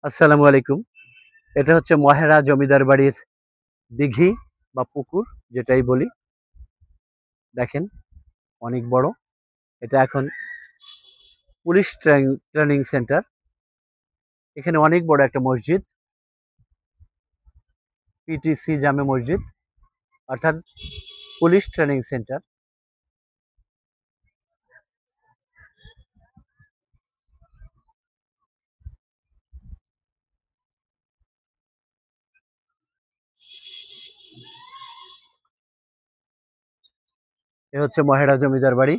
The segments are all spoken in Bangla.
আসসালামু আলাইকুম। এটা হচ্ছে মহেরা জমিদার বাড়ির দিঘি বা পুকুর, যেটাই বলি। দেখেন, অনেক বড়। এটা এখন পুলিশ ট্রেনিং সেন্টার। এখানে অনেক বড় একটা মসজিদ, পিটিসি জামে মসজিদ, অর্থাৎ পুলিশ ট্রেনিং সেন্টার। এ হচ্ছে মহেরা জমিদার বাড়ি।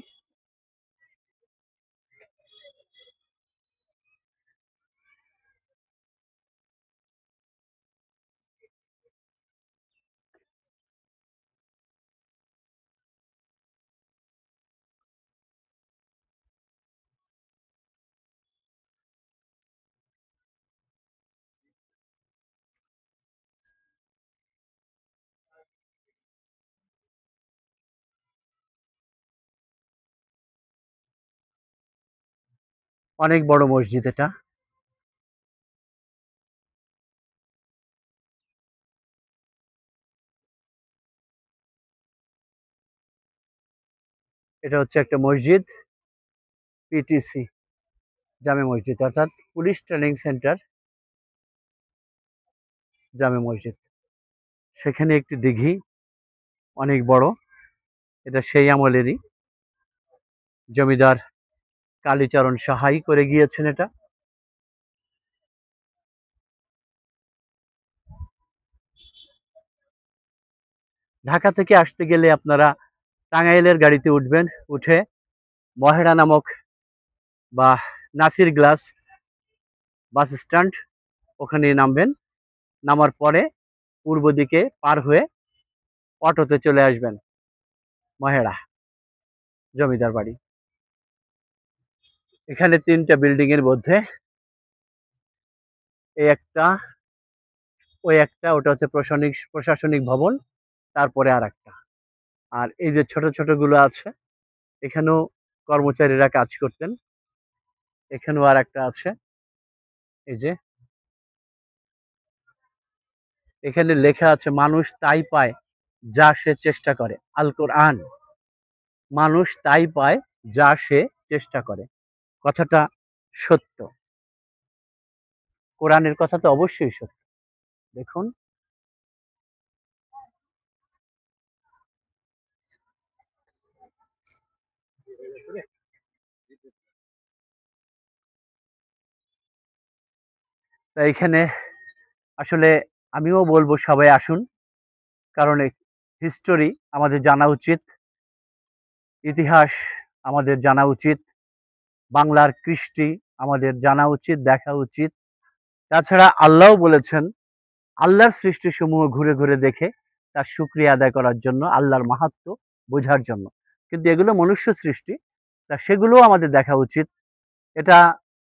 অনেক বড় মসজিদ এটা। এটা হচ্ছে একটা মসজিদ, পিটিসি জামে মসজিদ, অর্থাৎ পুলিশ ট্রেনিং সেন্টার জামে মসজিদ। সেখানে একটি দিঘি, অনেক বড়। এটা সেই আমলেরই, জমিদার কালীচরণ সাহাই করে গিয়েছেন এটা। ঢাকা থেকে আসতে গেলে আপনারা টাঙ্গাইলের গাড়িতে উঠবেন, উঠে মহেরা নামক বা নাসির গ্লাস বাস স্ট্যান্ড, ওখানে নামবেন। নামার পরে পূর্ব দিকে পার হয়ে অটোতে চলে আসবেন মহেরা জমিদার বাড়ি। এখানে তিনটা বিল্ডিং এর মধ্যে এই একটা, ওই একটা, ওটা হচ্ছে প্রশাসনিক ভবন, তারপরে আর একটা। আর এই যে ছোট ছোট গুলো আছে, এখানেও কর্মচারীরা কাজ করতেন। এখানেও আর একটা আছে, এই যে। এখানে লেখা আছে, মানুষ তাই পায় যা সে চেষ্টা করে। আল কোরআন। মানুষ তাই পায় যা সে চেষ্টা করে। কথাটা সত্য। কোরআনের কথা তো অবশ্যই সত্য। দেখুন, তা এখানে আসলে আমিও বলবো সবাই আসুন, কারণ হিস্টোরি আমাদের জানা উচিত, ইতিহাস আমাদের জানা উচিত, বাংলার কৃষ্টি আমাদের জানা উচিত, দেখা উচিত। তাছাড়া আল্লাহও বলেছেন, আল্লাহর সৃষ্টিসমূহ ঘুরে ঘুরে দেখে তার শুকরিয়া আদায় করার জন্য, আল্লাহর মাহাত্ম্য বোঝার জন্য। কিন্তু এগুলো মনুষ্য সৃষ্টি, তা সেগুলোও আমাদের দেখা উচিত। এটা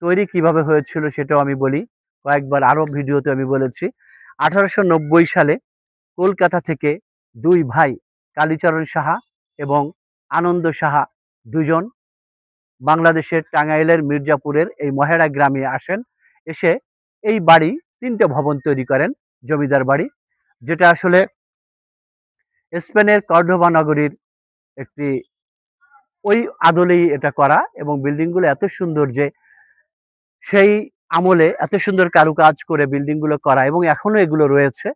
তৈরি কিভাবে হয়েছিল সেটাও আমি বলি, কয়েকবার আরো ভিডিওতে আমি বলেছি। 1890 সালে কলকাতা থেকে দুই ভাই, কালীচরণ সাহা এবং আনন্দ সাহা, দুজন বাংলাদেশের টাঙ্গাইলের মির্জাপুরের এই মহেরা গ্রামে আসেন। এসে এই বাড়ি, তিনটে ভবন তৈরি করেন, জমিদার বাড়ি, যেটা আসলে স্পেনের কর্ডোবা নগরীর একটি, ওই আদলেই এটা করা। এবং বিল্ডিংগুলো এত সুন্দর যে সেই আমলে এত সুন্দর কারুকাজ করে বিল্ডিংগুলো করা, এবং এখনো এগুলো রয়েছে,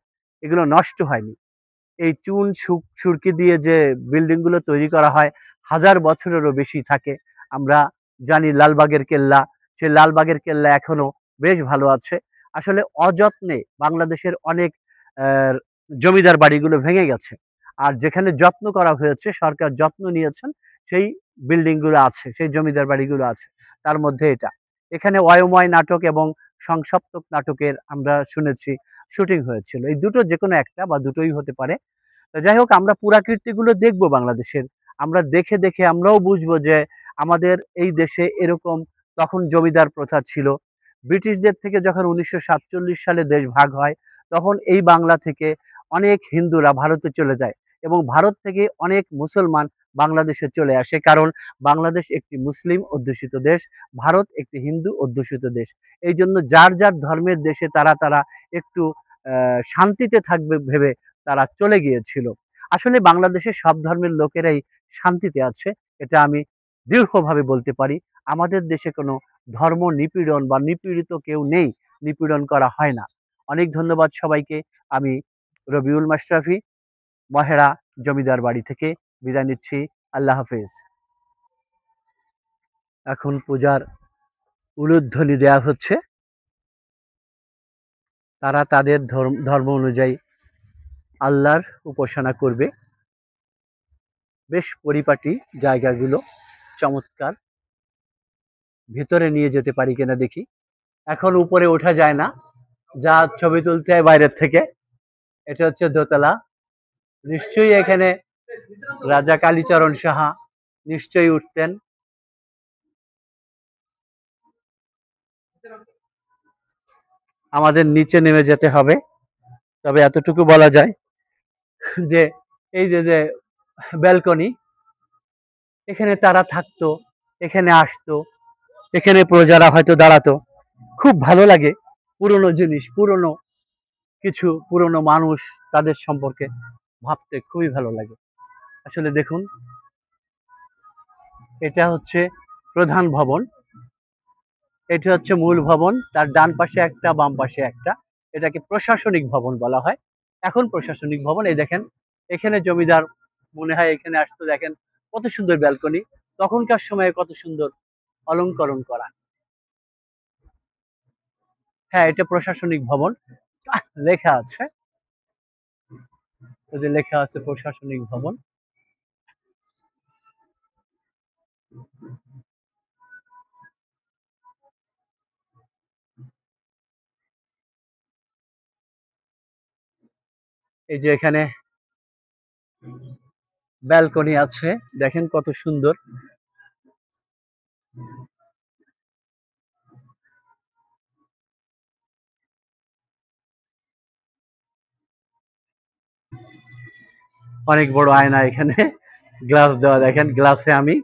এগুলো নষ্ট হয়নি। এই চুন সুরকি দিয়ে যে বিল্ডিংগুলো তৈরি করা হয়, হাজার বছরেরও বেশি থাকে। আমরা জানি লালবাগের কেল্লা, সেই লালবাগের কেল্লা এখনো বেশ ভালো আছে। আসলে অযত্নে বাংলাদেশের অনেক জমিদার বাড়িগুলো ভেঙে গেছে, আর যেখানে যত্ন করা হয়েছে, সরকার যত্ন নিয়েছেন, সেই বিল্ডিংগুলো আছে, সেই জমিদার বাড়িগুলো আছে। তার মধ্যে এটা, এখানে অয়ময় নাটক এবং সংসপ্তক নাটকের আমরা শুনেছি শুটিং হয়েছিল। এই দুটো যে কোনো একটা বা দুটোই হতে পারে। যাই হোক, আমরা পুরাকীর্তিগুলো দেখবো বাংলাদেশের। আমরা দেখে দেখে আমরাও বুঝবো যে আমাদের এই দেশে এরকম তখন জমিদার প্রথা ছিল। ব্রিটিশদের থেকে যখন 1947 সালে দেশ ভাগ হয়, তখন এই বাংলা থেকে অনেক হিন্দুরা ভারতে চলে যায়, এবং ভারত থেকে অনেক মুসলমান বাংলাদেশে চলে আসে, কারণ বাংলাদেশ একটি মুসলিম অধ্যুষিত দেশ, ভারত একটি হিন্দু অধ্যুষিত দেশ। এই জন্য যার যার ধর্মের দেশে তারা তারা একটু শান্তিতে থাকবে ভেবে তারা চলে গিয়েছিল। আসলে বাংলাদেশের সব ধর্মের লোকেরাই শান্তিতে আছে, এটা আমি দৃঢ়ভাবে বলতে পারি। আমাদের দেশে কোনো ধর্ম নিপীড়ন বা নিপীড়িত কেউ নেই, নিপীড়ন করা হয় না। অনেক ধন্যবাদ সবাইকে। আমি রবিউল মাশরাফি, মহেরা জমিদার বাড়ি থেকে বিদায় নিচ্ছি। আল্লাহ হাফেজ। এখন পূজার উলুধ্বনি দেয়া হচ্ছে। তারা তাদের ধর্ম অনুযায়ী আল্লাহর উপাসনা করবে। বেশ পরিপাটি জায়গাগুলো, চমৎকার। ভিতরে নিয়ে যেতে পারি কিনা দেখি। এখন উপরে ওঠা যায় না, যা ছবি তুলতে হয় বাইরের থেকে। এটা হচ্ছে দোতলা। নিশ্চয়ই এখানে রাজা কালীচরণ সাহা নিশ্চয়ই উঠতেন। আমাদের নিচে নেমে যেতে হবে, তবে এতটুকু বলা যায় যে এই যে যে ব্যালকনি, এখানে তারা থাকতো, এখানে আসতো, এখানে প্রজারা হয়তো দাঁড়াতো। খুব ভালো লাগে। পুরনো জিনিস, পুরনো কিছু, পুরনো মানুষ, তাদের সম্পর্কে ভাবতে খুবই ভালো লাগে। আসলে দেখুন, এটা হচ্ছে প্রধান ভবন, এটা হচ্ছে মূল ভবন, তার ডান পাশে একটা, বাম পাশে একটা। এটাকে প্রশাসনিক ভবন বলা হয়। এখন প্রশাসনিক ভবন। এই দেখেন, এখানে জমিদার মনে হয় এখানে আসতো। দেখেন কত সুন্দর ব্যালকনি, তখনকার সময়ে কত সুন্দর অলঙ্করণ করা। হ্যাঁ, এটা প্রশাসনিক ভবন। লেখা আছে, ওই যে লেখা আছে প্রশাসনিক ভবন। এই যে এখানে ব্যালকনি আছে, দেখেন কত সুন্দর। অনেক বড় আয়না এখানে, গ্লাস দেওয়া, দেখেন গ্লাসে আমি।